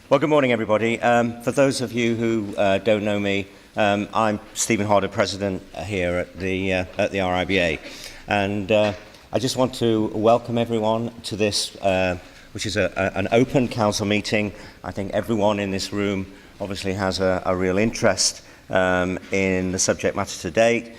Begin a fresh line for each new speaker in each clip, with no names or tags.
Well, good morning, everybody. For those of you who don't know me, I'm Stephen Harder, President here at the RIBA. And I just want to welcome everyone to this, which is an open council meeting. I think everyone in this room obviously has a real interest in the subject matter to date,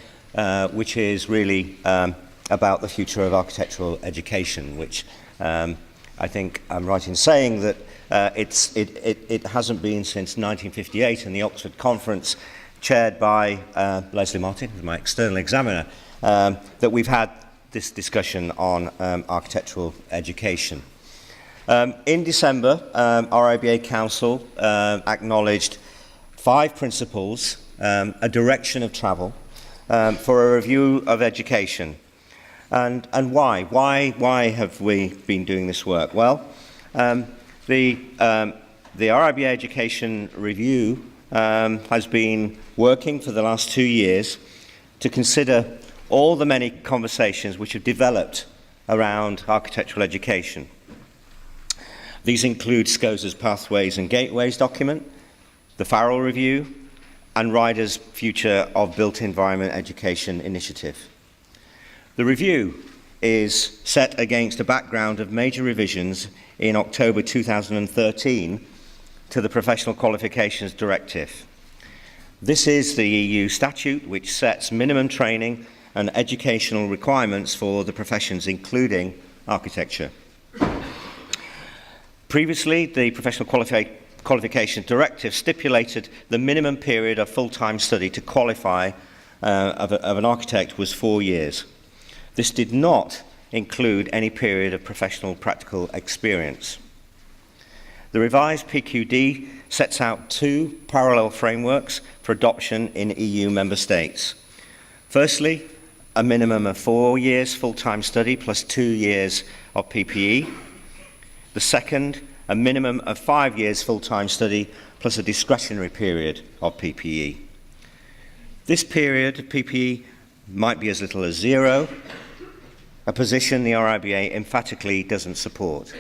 which is really about the future of architectural education, which I think I'm right in saying that it hasn't been since 1958 in the Oxford Conference, chaired by Leslie Martin, who's my external examiner, that we've had this discussion on architectural education. In December, RIBA Council acknowledged 5 principles, a direction of travel for a review of education. And why? Why have we been doing this work? Well, the RIBA Education Review has been working for the last 2 years to consider all the many conversations which have developed around architectural education. These include SCOSA's Pathways and Gateways document, the Farrell Review, and RIDA's Future of Built Environment Education initiative. The review is set against a background of major revisions in October 2013 to the Professional Qualifications Directive. This is the EU statute which sets minimum training and educational requirements for the professions, including architecture. Previously, the Professional Qualifications Directive stipulated the minimum period of full-time study to qualify of an architect was 4 years. This did not include any period of professional practical experience. The revised PQD sets out 2 parallel frameworks for adoption in EU member states. Firstly, a minimum of 4 years full-time study plus 2 years of PPE. The second, a minimum of 5 years full-time study plus a discretionary period of PPE. This period of PPE might be as little as 0, a position the RIBA emphatically doesn't support.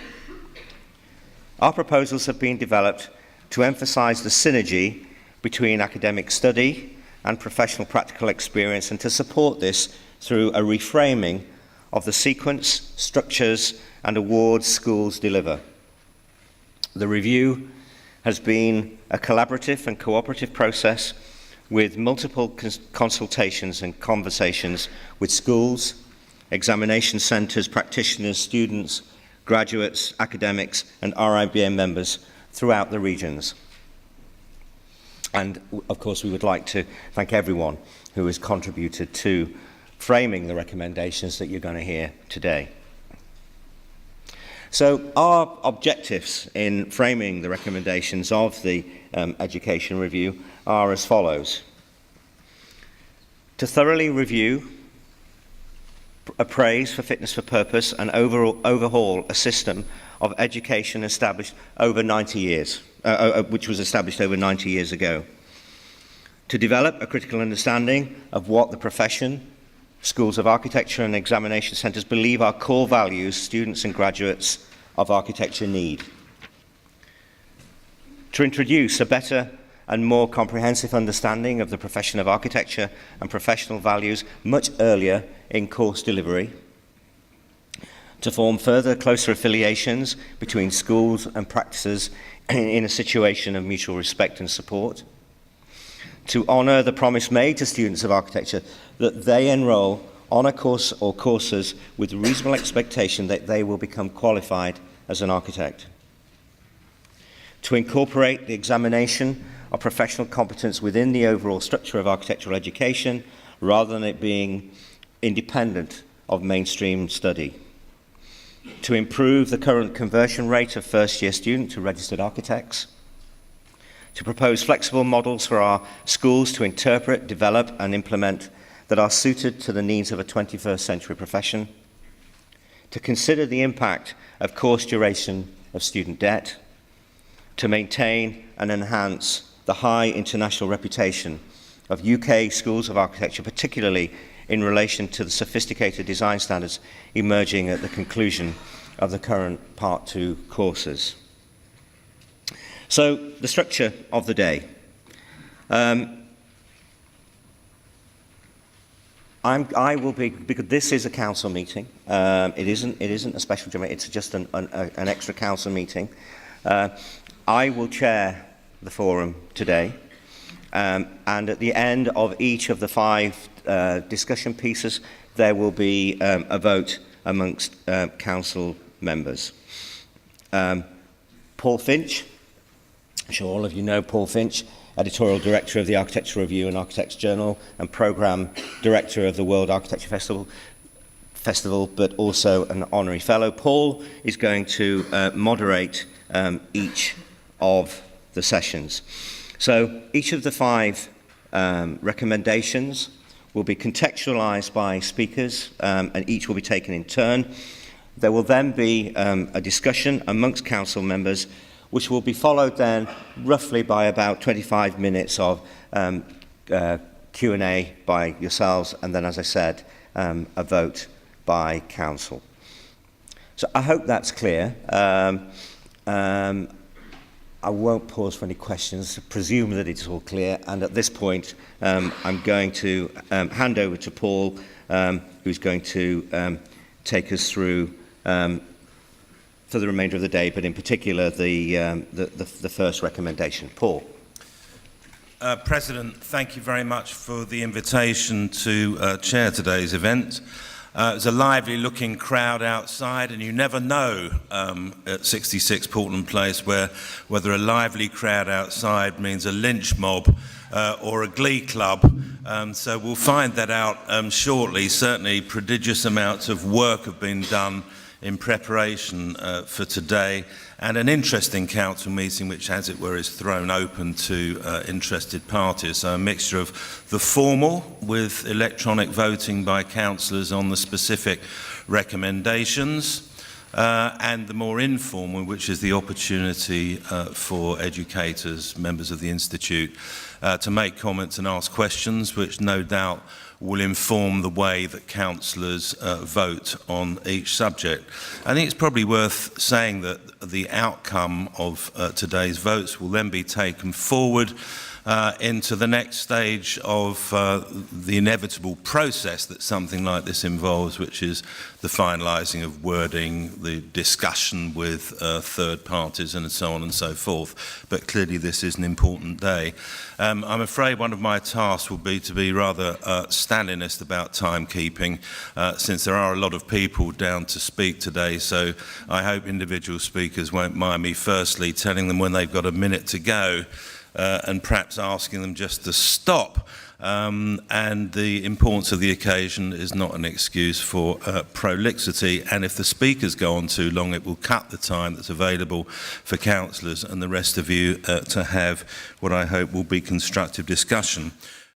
Our proposals have been developed to emphasise the synergy between academic study and professional practical experience, and to support this through a reframing of the sequence, structures and awards schools deliver. The review has been a collaborative and cooperative process with multiple consultations and conversations with schools, examination centres, practitioners, students, graduates, academics and RIBA members throughout the regions. And of course we would like to thank everyone who has contributed to framing the recommendations that you're going to hear today. So our objectives in framing the recommendations of the Education Review are as follows: to thoroughly review, appraise for fitness for purpose and overhaul a system of education established over 90 years, which was established over 90 years ago. To develop a critical understanding of what the profession, schools of architecture and examination centres believe are core values students and graduates of architecture need. To introduce a better and more comprehensive understanding of the profession of architecture and professional values much earlier in course delivery. To form further closer affiliations between schools and practices in a situation of mutual respect and support. To honour the promise made to students of architecture that they enrol on a course or courses with reasonable expectation that they will become qualified as an architect. To incorporate the examination of professional competence within the overall structure of architectural education, rather than it being independent of mainstream study. To improve the current conversion rate of first-year students to registered architects. To propose flexible models for our schools to interpret, develop and implement that are suited to the needs of a 21st century profession. To consider the impact of course duration of student debt. To maintain and enhance the high international reputation of UK schools of architecture, particularly in relation to the sophisticated design standards emerging at the conclusion of the current Part 2 courses. So, the structure of the day. I will be, because this is a council meeting. It isn't a special general. It's just an extra council meeting. I will chair the forum today, and at the end of each of the 5 discussion pieces, there will be a vote amongst council members. Paul Finch, I'm sure all of you know Paul Finch, Editorial Director of the Architecture Review and Architects Journal and Programme Director of the World Architecture Festival, but also an Honorary Fellow. Paul is going to moderate each of the sessions. So each of the 5 recommendations will be contextualised by speakers, and each will be taken in turn. There will then be a discussion amongst council members, which will be followed then roughly by about 25 minutes of Q&A by yourselves, and then, as I said, a vote by council. So I hope that's clear. I won't pause for any questions, presume that it's all clear, and at this point I'm going to hand over to Paul, who's going to take us through for the remainder of the day, but in particular the first recommendation. Paul.
President, thank you very much for the invitation to chair today's event. There's a lively looking crowd outside, and you never know at 66 Portland Place whether a lively crowd outside means a lynch mob or a glee club. So we'll find that out shortly. Certainly prodigious amounts of work have been done in preparation for today, and an interesting council meeting which, as it were, is thrown open to interested parties. So a mixture of the formal, with electronic voting by councillors on the specific recommendations, and the more informal, which is the opportunity for educators, members of the Institute, to make comments and ask questions, which no doubt will inform the way that councillors vote on each subject. I think it's probably worth saying that the outcome of today's votes will then be taken forward into the next stage of the inevitable process that something like this involves, which is the finalising of wording, the discussion with third parties and so on and so forth. But clearly this is an important day. I'm afraid one of my tasks will be to be rather Stalinist about timekeeping, since there are a lot of people down to speak today, so I hope individual speakers won't mind me firstly telling them when they've got a minute to go, and perhaps asking them just to stop. And the importance of the occasion is not an excuse for prolixity, and if the speakers go on too long, it will cut the time that's available for councillors and the rest of you to have what I hope will be constructive discussion.